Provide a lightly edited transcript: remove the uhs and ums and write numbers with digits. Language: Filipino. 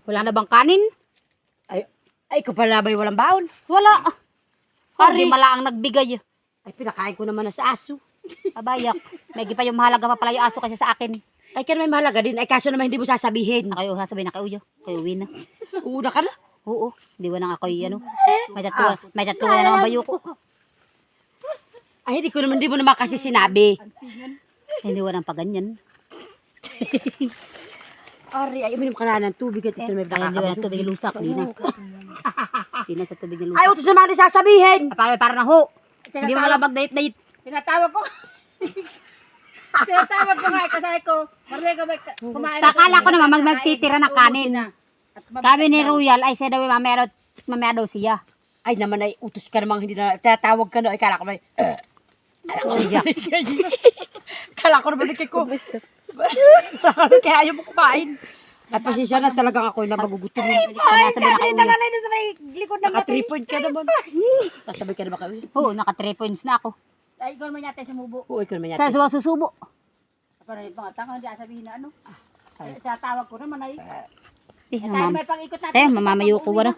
Wala na bang kanin? Ay, ikaw pala ba'y walang baon? Wala. Ari. Hindi mala ang nagbigay. Ay, pinakain ko naman na sa aso. Abayak. May pa yung mahalaga pa pala yung aso kasi sa akin. Ay, kaya may mahalaga din. Ay, kaso naman hindi mo sasabihin. Kayo sasabihin na kayo. Kayo win na. Una ka na. Oo. Di ba na ako yung May tatuwa na naman bayo ko. Ay, hindi mo naman kasi sinabi. Hindi wala pa ganyan. Ari, ay, uminom ka na ng tubig at ito na may Hindi wala nakakabusog. tubig lusak. Di na. Di na sa tubig na lusak. Ay, utos naman din sasabihin. Para na ho. Hindi mo malabag date. Tinatawag ko. Tinatawag ko nga, kasay ko. Marley ka ba kumain? Sakala ko naman magtitira ng kanin. Kami ni Royal ay siya daw mamaya daw siya. Ay, naman ay utos ka namang hindi na, tatawag ka na. Ay, kala ko may, kala ko naman kay ko. Kaya ayaw mo kumain. Ay, pasensya na talagang ako yung nabagugutom. Sabi na kayo. Tama na ito sa may likod ng Naka 3 point ka naman. Sasabi ka naman kami. Oo, naka 3 points na ako. Ay, ikaw naman yata sumubo. Oo, ikaw naman yata. Sa susubo. Para ito nga, tanga, hindi sabihin na ano. Tinatawag ko naman ay. Eh, Tayo may pang-ikot natin. mamamayo ko wala.